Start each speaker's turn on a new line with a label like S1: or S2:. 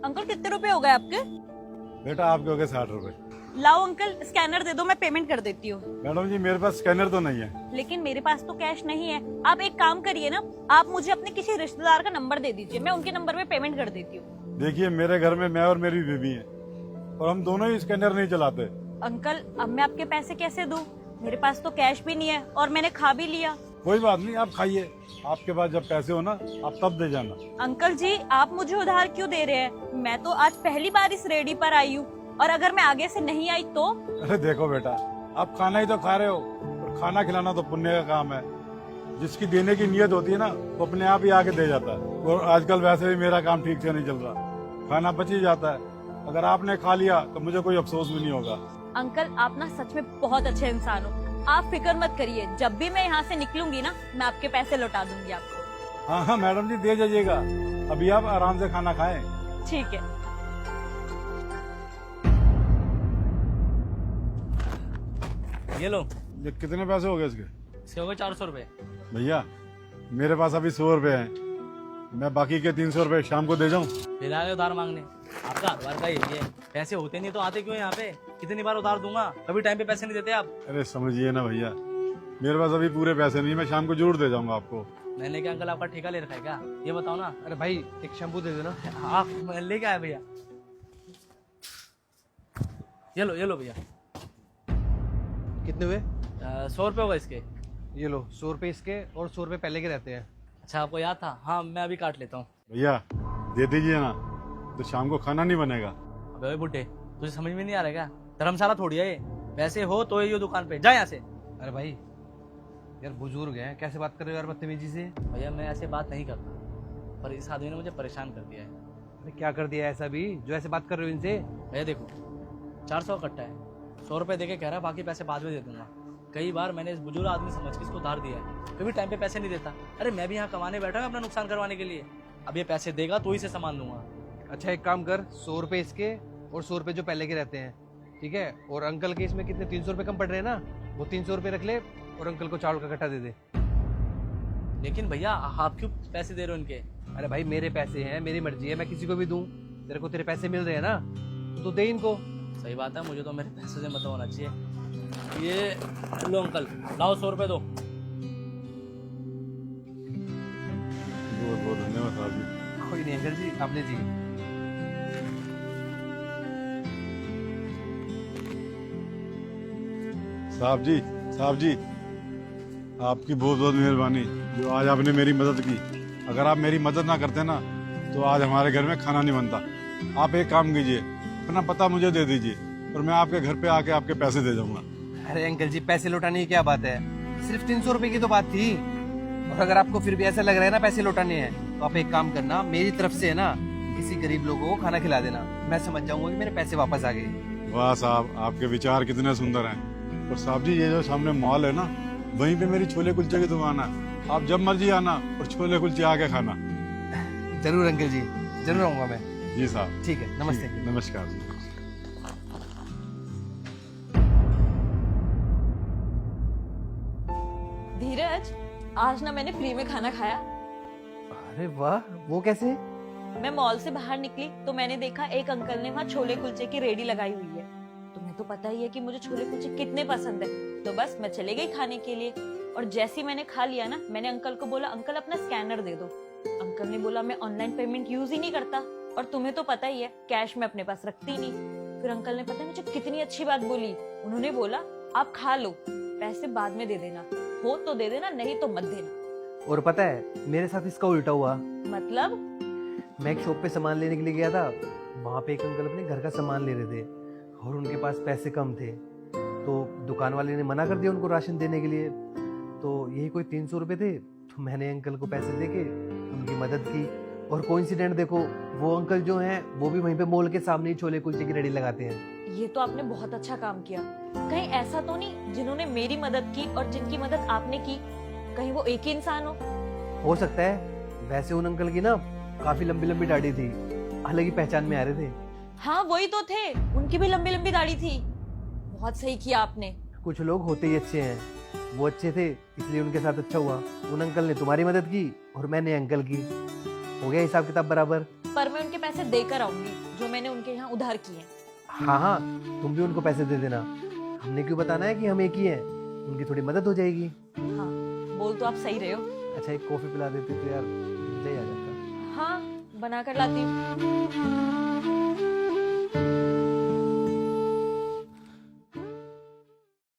S1: Uncle कितने रुपए हो गए आपके?
S2: बेटा आपके हो गए 60 रुपए।
S1: लाओ अंकल, स्कैनर दे दो, मैं पेमेंट कर देती हूँ।
S2: मैडम जी मेरे पास स्कैनर तो नहीं है।
S1: लेकिन मेरे पास तो कैश नहीं है। आप एक काम करिए ना, आप मुझे अपने किसी रिश्तेदार का नंबर दे दीजिए, मैं उनके नंबर पे पेमेंट कर देती हूँ।
S2: देखिए मेरे घर में मैं और मेरी बीवी है और हम दोनों ही स्कैनर नहीं चलाते।
S1: अंकल अब मैं आपके पैसे कैसे दूँ? मेरे पास तो कैश भी नहीं है और मैंने खा भी लिया।
S2: कोई बात नहीं, आप खाइए, आपके पास जब पैसे हो ना आप तब दे जाना।
S1: अंकल जी आप मुझे उधार क्यों दे रहे हैं? मैं तो आज पहली बार इस रेडी पर आई हूँ, और अगर मैं आगे से नहीं आई तो?
S2: अरे देखो बेटा, आप खाना ही तो खा रहे हो और खाना खिलाना तो पुण्य का काम है। जिसकी देने की नीयत होती है ना वो अपने आप ही आके दे जाता है। और आजकल वैसे भी मेरा काम ठीक से नहीं चल रहा, खाना बच ही जाता है। अगर आपने खा लिया तो मुझे कोई अफसोस भी नहीं होगा।
S1: अंकल आप ना सच में बहुत अच्छे इंसान हो, आप फिक्र मत करिए, जब भी मैं यहाँ से निकलूंगी ना मैं आपके पैसे लौटा दूंगी आपको।
S2: हाँ हाँ मैडम जी दे जाइएगा, अभी आप आराम से खाना खाएं।
S1: ठीक है।
S3: ये लो।
S2: ये कितने पैसे हो गए इसके?
S3: इसके हो गए 400 रुपए।
S2: भैया मेरे पास अभी 100 रुपए हैं, मैं बाकी के 300 रुपए शाम को दे जाऊं?
S3: फिर आ गए उधार मांगने। आपका हर बार का यही है, पैसे होते नहीं तो आते क्यों हैं यहाँ पे? कितनी बार उधार दूंगा, कभी टाइम पे पैसे नहीं देते आप।
S2: अरे समझिए ना भैया, मेरे पास अभी पूरे पैसे नहीं, मैं शाम को जरूर दे जाऊंगा आपको।
S3: मैंने क्या अंकल आपका ठेका ले रखा है क्या? ये बताओ ना।
S4: अरे भाई एक शैम्पू दे देना।
S3: आप लेके आए भैया। ये लो भैया।
S4: कितने हुए?
S3: 100 रुपये होगा इसके।
S4: ये लो 100 रुपए इसके और 100 रुपए पहले के रहते हैं।
S3: अच्छा आपको याद था? हाँ मैं अभी काट लेता हूँ।
S2: भैया दे दीजिए ना, तो शाम को खाना नहीं बनेगा।
S3: अबे ओए बुड्ढे, तुझे समझ में नहीं आ रहा क्या? धर्मशाला थोड़ी है ये, पैसे हो तो ये दुकान पे जा यहाँ से।
S4: अरे भाई यार बुजुर्ग हैं, कैसे बात कर रहे हो यार बदतमीजी से।
S3: भैया मैं ऐसे बात नहीं करता, पर इस आदमी ने मुझे परेशान कर दिया है।
S4: अरे क्या कर दिया ऐसा भी जो ऐसे बात कर रहे हो इनसे?
S3: भैया देखो 400 कट्टा है, 100 रुपए देके कह रहा है बाकी पैसे बाद में दे दूंगा। कई बार मैंने इस बुजुर्ग आदमी समझ के इसको उधार दिया है, कभी टाइम पे पैसे नहीं देता। अरे मैं भी यहाँ कमाने बैठा हूँ अपना नुकसान करवाने के लिए, अब ये पैसे देगा तो ही से सामान लूंगा।
S4: अच्छा एक काम कर, 100 रुपए इसके और 100 रुपए जो पहले के रहते हैं, ठीक है? और अंकल के इसमें कितने 300 रुपए कम पड़ रहे हैं ना, वो 300 रुपए रख ले और अंकल को चावल का कट्टा दे दे।
S3: लेकिन भैया आप क्यों पैसे दे रहे हो इनके?
S4: अरे भाई मेरे पैसे हैं, मेरी मर्जी है, मैं किसी को भी दूं। तेरे को तेरे पैसे मिल रहे हैं ना तो दे इनको।
S3: सही बात है, मुझे तो मेरे पैसे से मतलब होना चाहिए। ये लो अंकल, लाओ 100 रुपए दो।
S2: बहुत बहुत धन्यवाद साहब जी।
S4: कोई नहीं अंकल जी, आपने जी।
S2: साहब जी आपकी बहुत बहुत मेहरबानी जो आज आपने मेरी मदद की। अगर आप मेरी मदद ना करते ना तो आज हमारे घर में खाना नहीं बनता। आप एक काम कीजिए, अपना पता मुझे दे दीजिए और मैं आपके घर पे आके आपके पैसे दे जाऊंगा।
S4: अरे अंकल जी पैसे लौटाने की क्या बात है, सिर्फ 300 रुपए की तो बात थी। और अगर आपको फिर भी ऐसा लग रहा है ना पैसे लौटाने हैं, तो आप एक काम करना, मेरी तरफ से है ना किसी गरीब लोगों को खाना खिला देना, मैं समझ जाऊंगा कि मेरे पैसे वापस आ गए।
S2: वाह साहब, आपके विचार कितने सुंदर हैं। और साहब जी ये जो सामने मॉल है ना, वहीं पे मेरी छोले कुलचे की दुकान है, आप जब मर्जी आना और छोले कुलचे आके खाना।
S4: जरूर अंकल जी, जरूर आऊंगा मैं।
S2: जी साहब।
S4: ठीक है, नमस्ते।
S2: नमस्कार जी।
S1: धीरज आज ना मैंने फ्री में खाना खाया।
S4: अरे वाह, वो कैसे?
S1: मैं मॉल से बाहर निकली तो मैंने देखा एक अंकल ने वहाँ छोले कुलचे की रेडी लगाई हुई है। तुम्हें तो पता ही है कि मुझे छोले कुलचे कितने पसंद है, तो बस मैं चले गई खाने के लिए। और जैसे ही मैंने खा लिया ना, मैंने अंकल को बोला अंकल अपना स्कैनर दे दो। अंकल ने बोला मैं ऑनलाइन पेमेंट यूज ही नहीं करता, और तुम्हें तो पता ही है कैश में अपने पास रखती नहीं। फिर अंकल ने पता है मुझे कितनी अच्छी बात बोली, उन्होंने बोला आप खा लो, पैसे बाद में दे देना, हो तो दे देना, नहीं तो मत देना।
S4: और पता है मेरे साथ इसका उल्टा हुआ।
S1: मतलब?
S4: मैं एक शॉप पे सामान लेने के लिए गया था, वहाँ पे एक अंकल अपने घर का सामान ले रहे थे और उनके पास पैसे कम थे, तो दुकान वाले ने मना कर दिया उनको राशन देने के लिए। तो यही कोई 300 रुपए थे, तो मैंने अंकल को पैसे देके उनकी मदद की। और कोइंसिडेंट देखो, वो अंकल जो हैं वो भी वहीं पे मॉल के सामने ही छोले कुलचे की रेडी लगाते हैं।
S1: ये तो आपने बहुत अच्छा काम किया। कहीं ऐसा तो नहीं जिन्होंने मेरी मदद की और जिनकी मदद आपने की, कहीं वो एक ही इंसान
S4: हो सकता है। वैसे उन अंकल की ना काफी लंबी लंबी दाढ़ी थी, अलग ही पहचान में आ रहे थे।
S1: हाँ वही तो थे, उनकी भी लंबी लंबी दाढ़ी थी। बहुत सही किया आपने।
S4: कुछ लोग होते ही अच्छे हैं, वो अच्छे थे इसलिए उनके साथ अच्छा हुआ। उन अंकल ने तुम्हारी मदद की और मैंने अंकल की, हो गया हिसाब किताब बराबर।
S1: पर मैं उनके पैसे देकर आऊंगी जो मैंने उनके यहाँ उधार किए हैं।
S4: हाँ हाँ, तुम भी उनको पैसे दे देना। हमने क्यों बताना है कि हम एक ही हैं, उनकी थोड़ी मदद हो जाएगी।
S1: हाँ, बोल तो आप सही रहे हो।
S4: अच्छा, एक कॉफी पिला देते तो यार मजा ही आ जाता।
S1: हाँ, बना कर लाती हूँ।